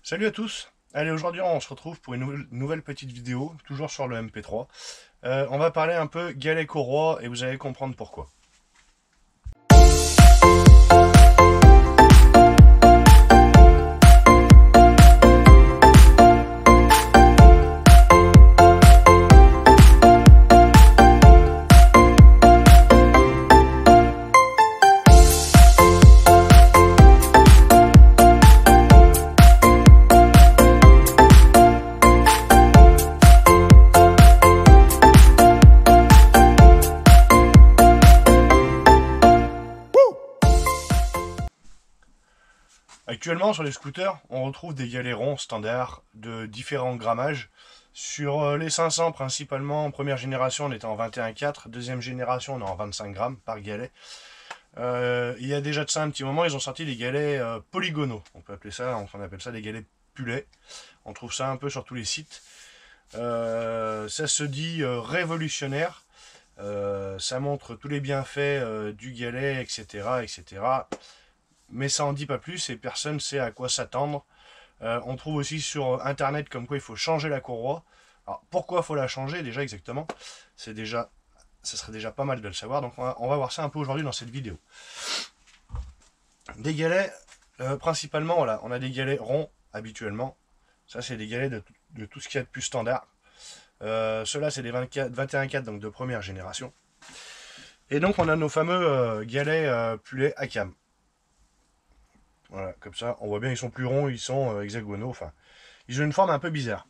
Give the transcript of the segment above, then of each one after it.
Salut à tous. Allez, aujourd'hui on se retrouve pour une nouvelle petite vidéo, toujours sur le MP3. On va parler un peu galets corrois et vous allez comprendre pourquoi. Actuellement sur les scooters, on retrouve des galets ronds standards de différents grammages. Sur les 500 principalement, en première génération on était en 21,4, deuxième génération on est en 25 grammes par galet. Il y a déjà de ça un petit moment, ils ont sorti des galets polygonaux. On appelle ça des galets pulets. On trouve ça un peu sur tous les sites. Ça se dit révolutionnaire. Ça montre tous les bienfaits du galet, etc., etc. Mais ça en dit pas plus et personne sait à quoi s'attendre. On trouve aussi sur internet comme quoi il faut changer la courroie. Alors pourquoi il faut la changer déjà exactement? Ça serait déjà pas mal de le savoir, donc on va voir ça un peu aujourd'hui dans cette vidéo. Des galets, principalement voilà, on a des galets ronds habituellement. Ça c'est des galets de tout ce qu'il y a de plus standard. Ceux-là c'est des 21,4 donc de première génération. Et donc on a nos fameux galets pulets à cam. Voilà, comme ça, on voit bien, ils sont plus ronds, ils sont hexagonaux, enfin, ils ont une forme un peu bizarre.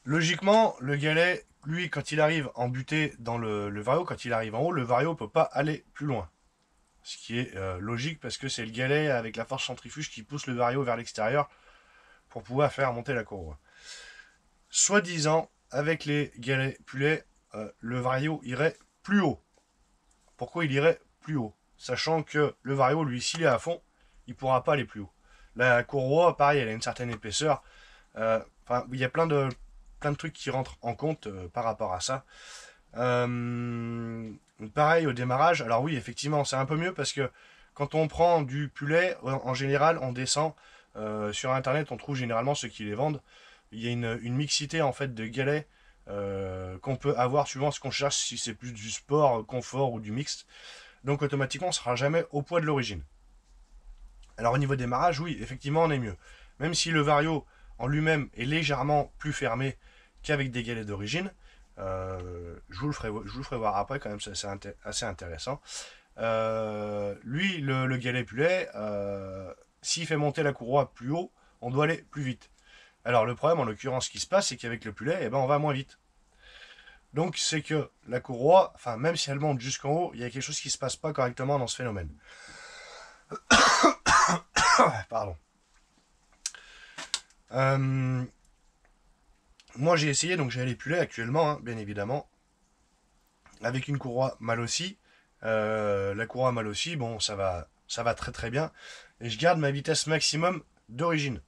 Logiquement, le galet, lui, quand il arrive en butée dans le vario, quand il arrive en haut, le vario ne peut pas aller plus loin. Ce qui est logique, parce que c'est le galet avec la force centrifuge qui pousse le vario vers l'extérieur pour pouvoir faire monter la courroie. Soi-disant, avec les galets pulets, le vario irait plus haut. Pourquoi il irait plus haut? Sachant que le vario, lui, s'il est à fond, il ne pourra pas aller plus haut. La courroie, pareil, elle a une certaine épaisseur. Il y a plein de trucs qui rentrent en compte par rapport à ça. Pareil, au démarrage, alors oui, effectivement, c'est un peu mieux parce que quand on prend du pulet, en général, on descend. Sur Internet, on trouve généralement ceux qui les vendent. Il y a une mixité, en fait, de galets qu'on peut avoir suivant ce qu'on cherche, si c'est plus du sport, confort ou du mixte. Donc automatiquement on ne sera jamais au poids de l'origine. Alors au niveau démarrage, oui, effectivement on est mieux. Même si le vario en lui-même est légèrement plus fermé qu'avec des galets d'origine, je vous le ferai voir après quand même, c'est assez intéressant. Lui, le galet pulet, s'il fait monter la courroie plus haut, on doit aller plus vite. Alors le problème en l'occurrence, ce qui se passe, c'est qu'avec le pulet, eh ben, on va moins vite. Donc c'est que la courroie, enfin même si elle monte jusqu'en haut, il y a quelque chose qui ne se passe pas correctement dans ce phénomène. Pardon. Moi j'ai essayé, donc j'ai les pulets actuellement, hein, bien évidemment, avec une courroie mal aussi. La courroie mal aussi, bon ça va très très bien. Et je garde ma vitesse maximum d'origine.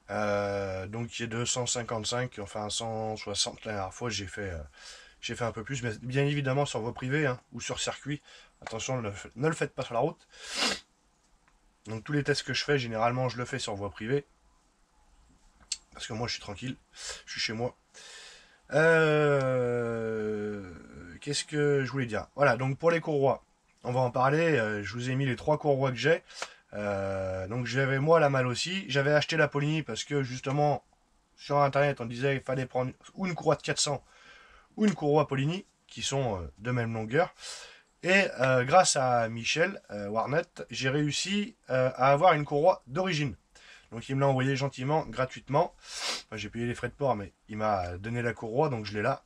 Donc qui est de 155, enfin 160 la dernière fois j'ai fait un peu plus, mais bien évidemment sur voie privée hein, ou sur circuit, attention ne le faites pas sur la route. Donc tous les tests que je fais généralement je le fais sur voie privée, parce que moi je suis tranquille, je suis chez moi. Qu'est-ce que je voulais dire? Voilà, donc pour les courroies, on va en parler, je vous ai mis les 3 courroies que j'ai. Donc j'avais moi la malle aussi, j'avais acheté la Polini parce que justement sur internet on disait qu'il fallait prendre ou une courroie de 400 ou une courroie Polini qui sont de même longueur, et grâce à Michel Warnet j'ai réussi à avoir une courroie d'origine, donc il me l'a envoyé gentiment, gratuitement. Enfin, j'ai payé les frais de port mais il m'a donné la courroie, donc je l'ai là.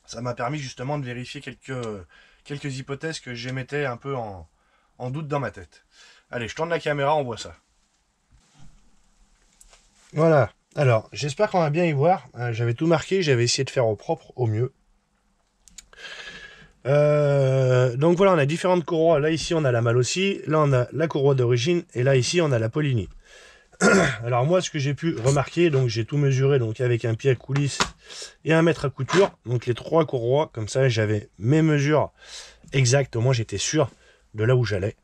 Ça m'a permis justement de vérifier quelques hypothèses que j'émettais un peu en doute dans ma tête. Allez, je tourne la caméra, on voit ça. Voilà. Alors, j'espère qu'on va bien y voir. J'avais tout marqué, j'avais essayé de faire au propre, au mieux. Donc voilà, on a différentes courroies. Là, ici, on a la malle aussi. Là, on a la courroie d'origine. Et là, ici, on a la Polini. Alors moi, ce que j'ai pu remarquer, donc j'ai tout mesuré donc avec un pied à coulisse et un mètre à couture. Donc les 3 courroies, comme ça, j'avais mes mesures exactes. Au moins, j'étais sûr de là où j'allais.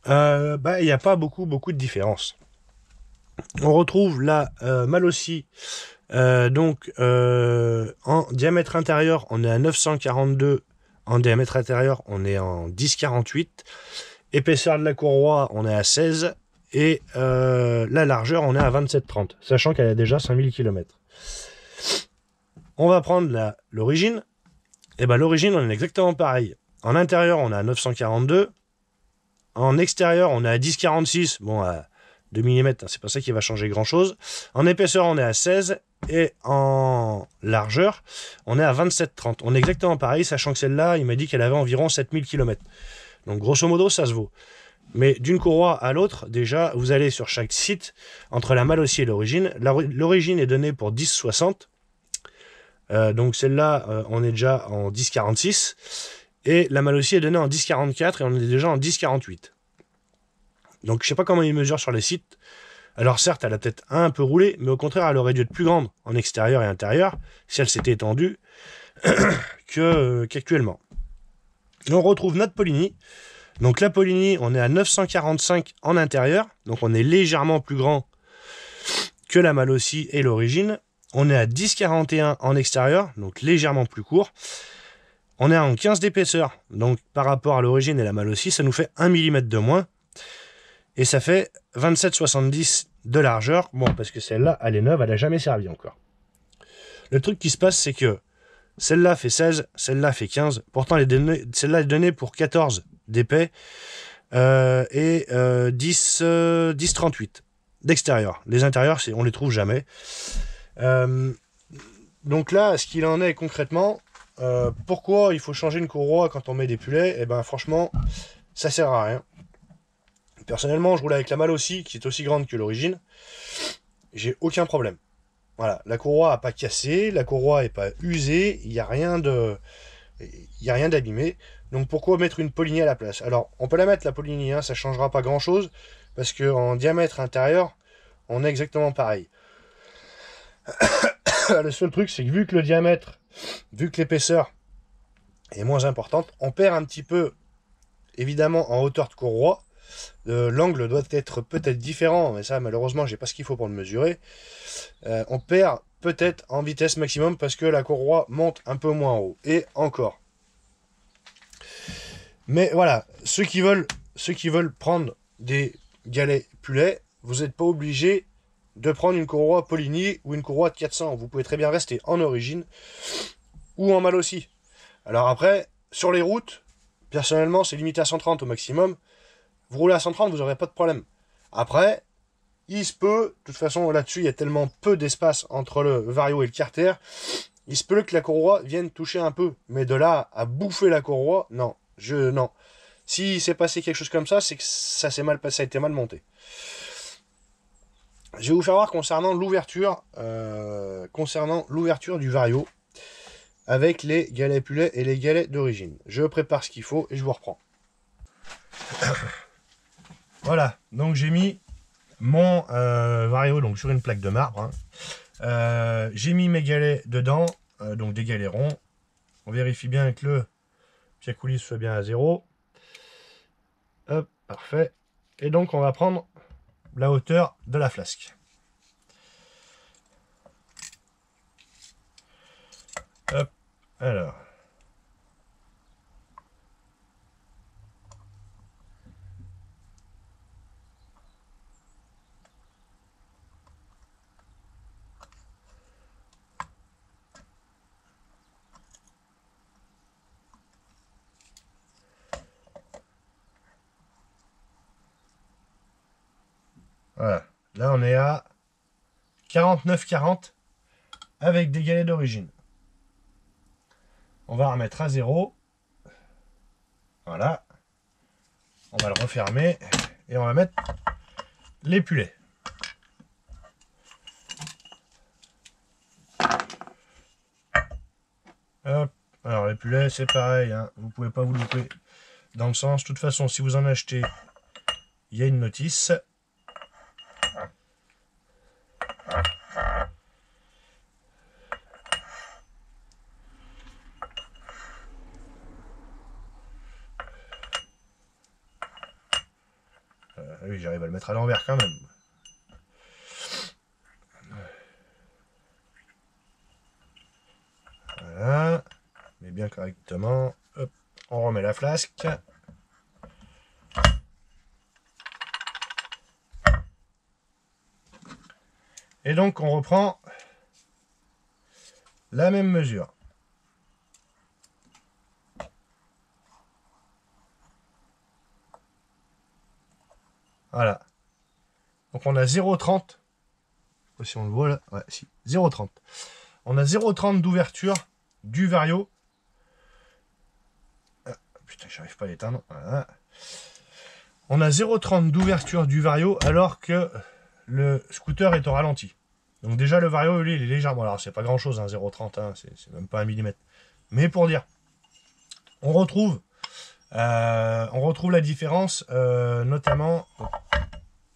Il n'y a pas beaucoup de différence. On retrouve la Malossi, en diamètre intérieur, on est à 942, en diamètre intérieur, on est en 1048, épaisseur de la courroie, on est à 16, et la largeur, on est à 27,30, sachant qu'elle a déjà 5000 km. On va prendre l'origine, et ben l'origine, on est exactement pareil. En intérieur, on est à 942, en extérieur, on est à 1046, bon, à 2 mm, c'est pas ça qui va changer grand chose. En épaisseur, on est à 16, et en largeur, on est à 27,30. On est exactement pareil, sachant que celle-là, il m'a dit qu'elle avait environ 7000 km. Donc grosso modo, ça se vaut. Mais d'une courroie à l'autre, déjà, vous allez sur chaque site, entre la Malossi et l'origine. L'origine est donnée pour 10,60. Donc celle-là, on est déjà en 10,46. Et la Malossi est donnée en 10,44 et on est déjà en 10,48. Donc je sais pas comment ils mesurent sur les sites. Alors certes, elle a peut-être un peu roulé, mais au contraire, elle aurait dû être plus grande en extérieur et intérieur, si elle s'était étendue, qu'actuellement. On retrouve notre Polini. Donc la Polini, on est à 945 en intérieur, donc on est légèrement plus grand que la Malossi et l'origine. On est à 10,41 en extérieur, donc légèrement plus court. On est en 15 d'épaisseur, donc par rapport à l'origine et la Malossi, ça nous fait 1 mm de moins. Et ça fait 27,70 de largeur. Bon, parce que celle-là, elle est neuve, elle n'a jamais servi encore. Le truc qui se passe, c'est que celle-là fait 16, celle-là fait 15. Pourtant, celle-là est donnée pour 14 d'épais et 10,38 d'extérieur. Les intérieurs, on les trouve jamais. Donc là, ce qu'il en est concrètement, pourquoi il faut changer une courroie quand on met des pulets? Eh ben franchement, ça sert à rien. Personnellement, je roule avec la Malossi, qui est aussi grande que l'origine. J'ai aucun problème. Voilà, la courroie n'a pas cassé, la courroie n'est pas usée, il n'y a rien d'abîmé. Donc pourquoi mettre une Polini à la place? Alors, on peut la mettre, la Polini, hein, ça ne changera pas grand-chose, parce qu'en diamètre intérieur, on est exactement pareil. Le seul truc, c'est que vu que l'épaisseur est moins importante, on perd un petit peu, évidemment, en hauteur de courroie. L'angle doit être peut-être différent, mais ça, malheureusement, j'ai pas ce qu'il faut pour le mesurer. On perd peut-être en vitesse maximum parce que la courroie monte un peu moins haut. Et encore. Mais voilà, ceux qui veulent prendre des galets Pullet, vous n'êtes pas obligé de prendre une courroie Polini ou une courroie de 400. Vous pouvez très bien rester en origine ou en Malossi. Alors après, sur les routes, personnellement, c'est limité à 130 au maximum. Vous roulez à 130, vous n'aurez pas de problème. Après, il se peut, de toute façon là-dessus, il y a tellement peu d'espace entre le Vario et le Carter, il se peut que la courroie vienne toucher un peu. Mais de là à bouffer la courroie, non. Non. Si s'est passé quelque chose comme ça, c'est que ça a été mal monté. Je vais vous faire voir concernant l'ouverture du Vario avec les galets Pullet et les galets d'origine. Je prépare ce qu'il faut et je vous reprends. Voilà, donc j'ai mis mon Vario donc, sur une plaque de marbre. Hein. J'ai mis mes galets dedans, donc des galets ronds. On vérifie bien que le pied coulisse soit bien à 0. Hop, parfait. Et donc on va prendre la hauteur de la flasque. Hop, alors. Voilà, là on est à 49,40 avec des galets d'origine. On va remettre à 0. Voilà. On va le refermer et on va mettre les Pullets. Hop. Alors les Pullets c'est pareil, hein. Vous pouvez pas vous louper dans le sens. De toute façon, si vous en achetez, il y a une notice. oui, j'arrive à le mettre à l'envers quand même. Voilà. Mais bien correctement. Hop, on remet la flasque. Et donc on reprend la même mesure. Voilà. Donc on a 0,30. Je sais pas si on le voit là. Ouais, si. 0,30. On a 0,30 d'ouverture du vario. Ah, putain, j'arrive pas à l'éteindre. Voilà. On a 0,30 d'ouverture du vario alors que le scooter est au ralenti. Donc déjà le vario, lui, il est légèrement... Alors c'est pas grand chose, hein, 0,30, hein, c'est même pas 1 mm. Mais pour dire, on retrouve la différence, notamment...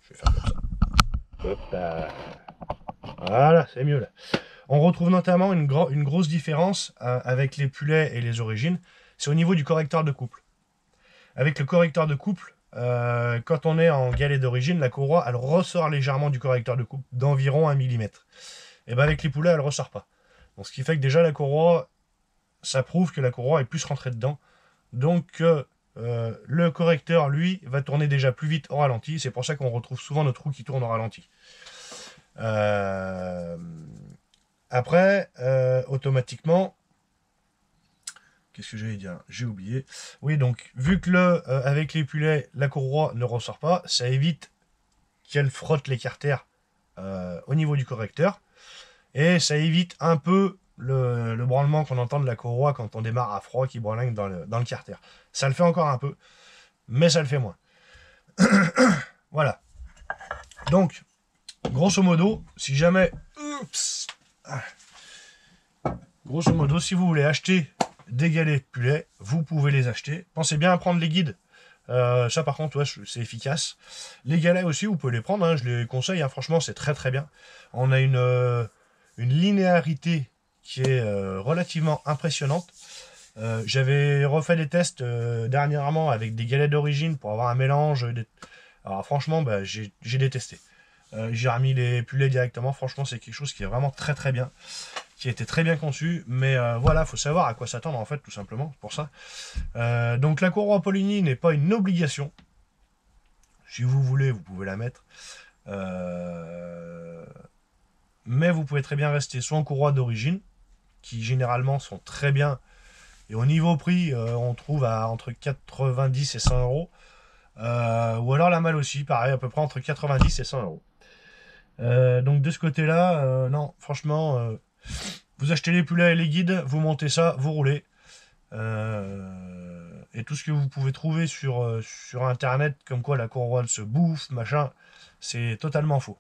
Je vais faire comme ça. Hop là. Voilà, c'est mieux là. On retrouve notamment une grosse différence avec les Pulet et les Origines. C'est au niveau du correcteur de couple. Avec le correcteur de couple, quand on est en galet d'origine, la courroie, elle ressort légèrement du correcteur de couple d'environ 1 mm. Et bien avec les Poulets, elle ne ressort pas. Donc ce qui fait que déjà la courroie, ça prouve que la courroie est plus rentrée dedans. Donc le correcteur, lui, va tourner déjà plus vite au ralenti. C'est pour ça qu'on retrouve souvent notre roue qui tourne au ralenti. Après, automatiquement, qu'est-ce que j'allais dire? J'ai oublié. Oui, donc, vu que avec les Pulets, la courroie ne ressort pas, ça évite qu'elle frotte l'écarter au niveau du correcteur. Et ça évite un peu le branlement qu'on entend de la courroie quand on démarre à froid qui branlingue dans le carter. Ça le fait encore un peu, mais ça le fait moins. Voilà. Donc, grosso modo, si jamais... Oups, grosso modo, si vous voulez acheter des galets Pulet, vous pouvez les acheter. Pensez bien à prendre les guides. Ça par contre, ouais, c'est efficace. Les galets aussi, vous pouvez les prendre, hein, je les conseille, hein, franchement, c'est très très bien. On a une linéarité qui est relativement impressionnante. J'avais refait des tests dernièrement avec des galets d'origine pour avoir un mélange. Alors franchement, bah, j'ai détesté. J'ai remis les Pulets directement. Franchement, c'est quelque chose qui est vraiment très très bien, qui a été très bien conçu. Mais voilà, faut savoir à quoi s'attendre en fait, tout simplement, pour ça. Donc la courroie Polini n'est pas une obligation. Si vous voulez, vous pouvez la mettre. Mais vous pouvez très bien rester soit en courroie d'origine, qui généralement sont très bien. Et au niveau prix, on trouve à entre 90 et 100 euros. Ou alors la malle aussi, pareil, à peu près entre 90 et 100 euros. Donc de ce côté-là, non, franchement, vous achetez les Pulets et les guides, vous montez ça, vous roulez. Et tout ce que vous pouvez trouver sur internet, comme quoi la courroie se bouffe, machin, c'est totalement faux.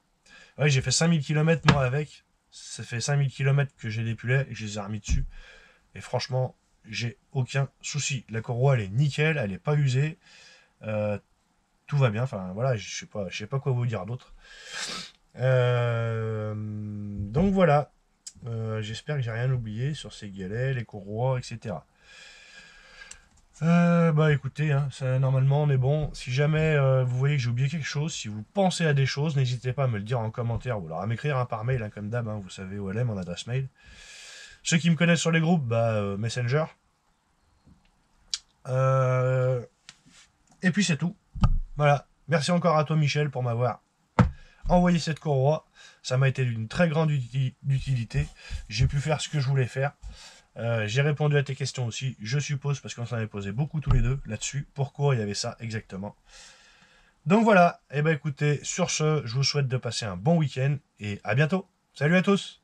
Ouais, j'ai fait 5000 km moi avec. Ça fait 5000 km que j'ai des Pulets et je les ai remis dessus. Et franchement, j'ai aucun souci. La courroie, elle est nickel, elle n'est pas usée. Tout va bien. Enfin, voilà, je sais pas quoi vous dire d'autre. Donc voilà. J'espère que j'ai rien oublié sur ces galets, les courroies, etc. Bah écoutez, hein, ça, normalement on est bon. Si jamais vous voyez que j'ai oublié quelque chose, si vous pensez à des choses, n'hésitez pas à me le dire en commentaire ou alors à m'écrire par mail, hein, comme d'hab, hein, vous savez où elle est, mon adresse mail. Ceux qui me connaissent sur les groupes, Messenger. Et puis c'est tout. Voilà. Merci encore à toi Michel pour m'avoir envoyé cette courroie. Ça m'a été d'une très grande utilité. J'ai pu faire ce que je voulais faire. J'ai répondu à tes questions aussi, je suppose, parce qu'on s'en avait posé beaucoup tous les deux là-dessus. Pourquoi il y avait ça exactement. Donc voilà. Et ben écoutez, sur ce, je vous souhaite de passer un bon week-end et à bientôt. Salut à tous.